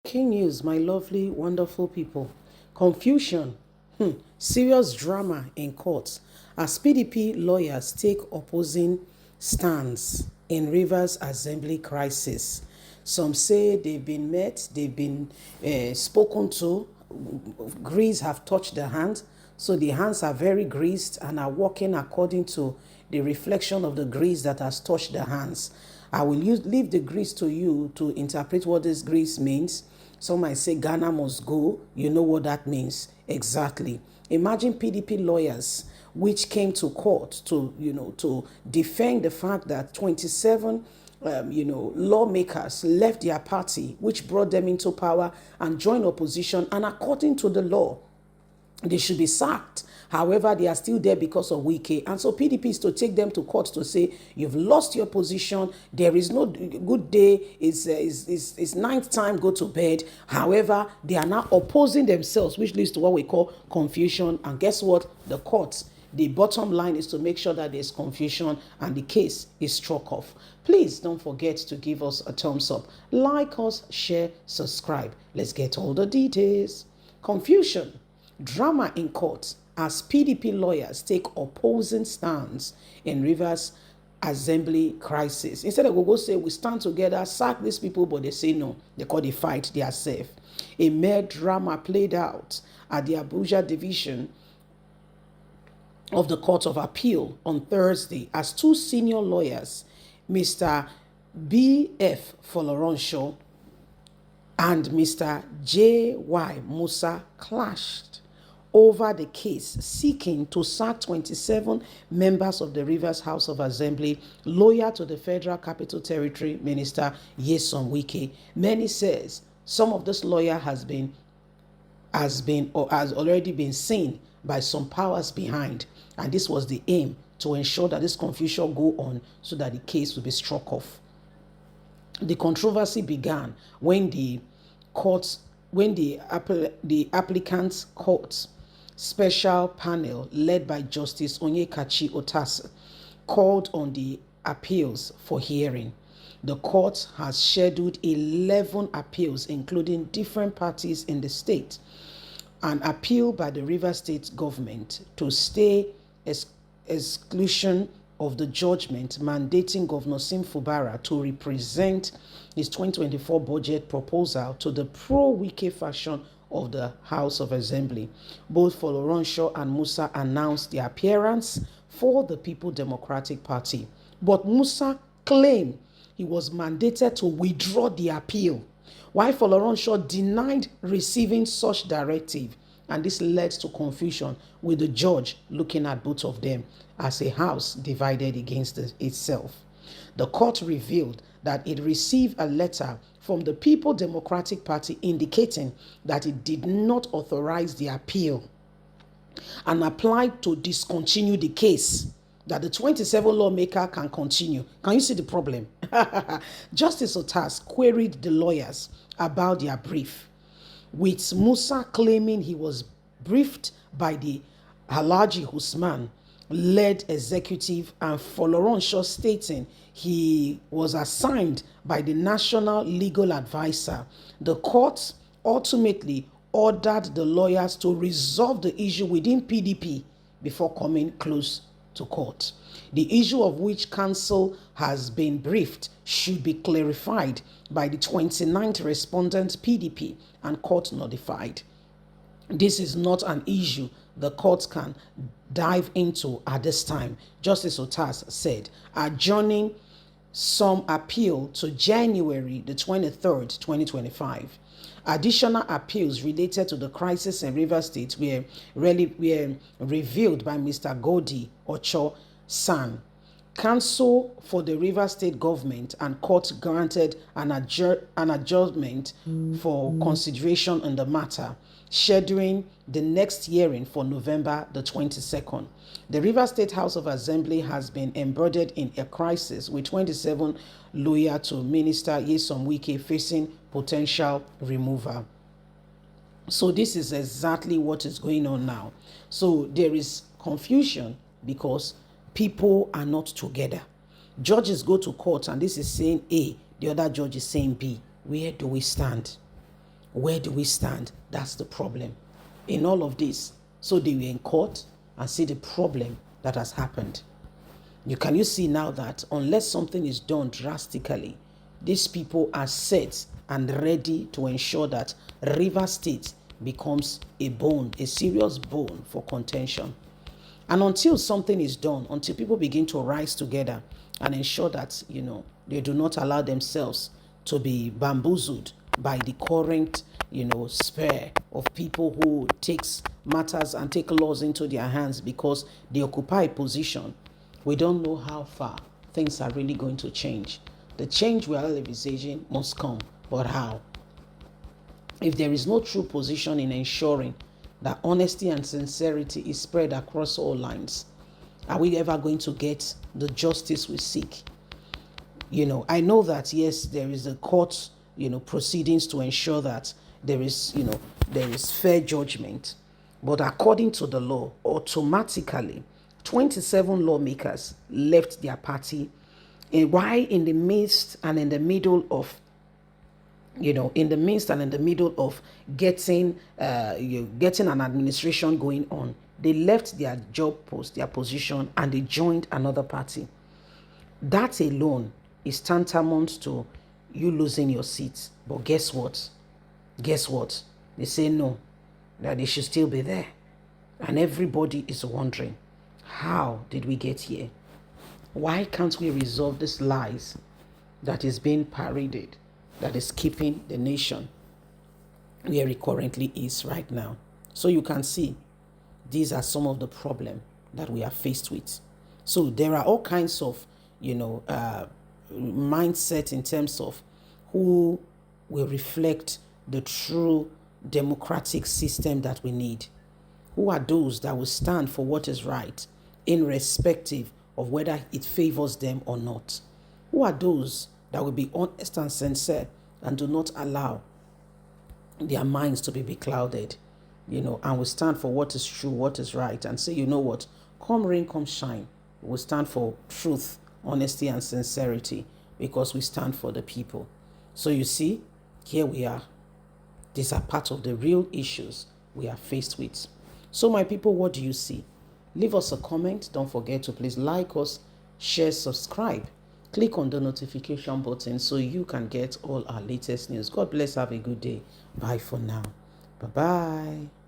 Breaking news, my lovely, wonderful people. Confusion, serious drama in court as PDP lawyers take opposing stands in Rivers Assembly crisis. Some say they've been met, they've been spoken to, grease have touched their hands, so the hands are very greased and are working according to the reflection of the grease that has touched the hands. I will leave the grease to you to interpret what this grease means. Some might say Ghana must go. You know what that means exactly. Imagine PDP lawyers which came to court to defend the fact that 27 lawmakers left their party, which brought them into power and joined opposition. And according to the law, they should be sacked. However, they are still there because of Wike. And so PDP is to take them to court to say, you've lost your position. There is no good day. It's ninth time, go to bed. However, they are now opposing themselves, which leads to what we call confusion. And guess what? The courts, the bottom line is to make sure that there's confusion and the case is struck off. Please don't forget to give us a thumbs up. Like us, share, subscribe. Let's get all the details. Confusion. Drama in court as PDP lawyers take opposing stands in Rivers Assembly crisis. Instead of go say we stand together, sack these people, but they say no. They call the fight they are safe. A mere drama played out at the Abuja division of the Court of Appeal on Thursday as two senior lawyers, Mr. B.F. Foloronshaw and Mr. J.Y. Musa, clashed over the case seeking to sack 27 members of the Rivers House of Assembly, loyal to the Federal Capital Territory Minister Nyesom Wike. Many says some of this lawyer has already been seen by some powers behind, and this was the aim to ensure that this confusion go on so that the case will be struck off. The controversy began when the applicant's court special panel led by Justice Onyekachi Otas called on the appeals for hearing. The court has scheduled 11 appeals, including different parties in the state. An appeal by the Rivers State government to stay exclusion of the judgment mandating Governor Sim Fubara to represent his 2024 budget proposal to the pro-Wike faction of the House of Assembly. Both Foloronshaw and Musa announced their appearance for the People Democratic Party. But Musa claimed he was mandated to withdraw the appeal, while Foloronshaw denied receiving such directive. And this led to confusion with the judge looking at both of them as a house divided against itself. The court revealed that it received a letter from the People Democratic Party indicating that it did not authorize the appeal and applied to discontinue the case, that the 27 lawmaker can continue. Can you see the problem? Justice Otas queried the lawyers about their brief, with Musa claiming he was briefed by the Alhaji Usman led executive and Foloronshaw stating he was assigned by the National Legal Advisor. The court ultimately ordered the lawyers to resolve the issue within PDP before coming close to court. The issue of which counsel has been briefed should be clarified by the 29th respondent PDP and court notified. This is not an issue the court can dive into at this time, Justice Otas said, adjourning some appeal to January the 23rd, 2025. Additional appeals related to the crisis in Rivers State were revealed by Mr. Godi Ocho San. Counsel for the Rivers State government and court granted an adjournment for consideration on the matter, scheduling the next hearing for November the 22nd. The Rivers State House of Assembly has been embroiled in a crisis with 27 loyal to Minister Nyesom Wike facing potential removal. So this is exactly what is going on now. So there is confusion because people are not together. Judges go to court and this is saying A, the other judge is saying B. Where do we stand? Where do we stand? That's the problem in all of this. So they were in court and see the problem that has happened. Can you see now that unless something is done drastically, these people are set and ready to ensure that Rivers State becomes a serious bone for contention. And until something is done, until people begin to rise together and ensure that, they do not allow themselves to be bamboozled by the current, spare of people who takes matters and take laws into their hands because they occupy a position, we don't know how far things are really going to change. The change we are envisaging must come, but how? If there is no true position in ensuring that honesty and sincerity is spread across all lines, are we ever going to get the justice we seek? I know that, yes, there is a court, proceedings to ensure that there is fair judgment. But according to the law, automatically, 27 lawmakers left their party. And why in the midst and in the middle of getting an administration going on, they left their job post, their position, and they joined another party. That alone is tantamount to you losing your seat. But guess what? They say no, that they should still be there. And everybody is wondering, how did we get here? Why can't we resolve these lies that is being paraded, that is keeping the nation where it currently is right now? So you can see, these are some of the problems that we are faced with. So there are all kinds of, mindset in terms of who will reflect the true democratic system that we need. Who are those that will stand for what is right, irrespective of whether it favors them or not? Who are those that will be honest and sincere and do not allow their minds to be beclouded, and will stand for what is true, what is right, and say, what, come rain, come shine, we'll stand for truth, honesty, and sincerity, because we stand for the people. So you see, here we are. These are part of the real issues we are faced with. So my people, what do you see? Leave us a comment. Don't forget to please like us, share, subscribe. Click on the notification button so you can get all our latest news. God bless. Have a good day. Bye for now. Bye-bye.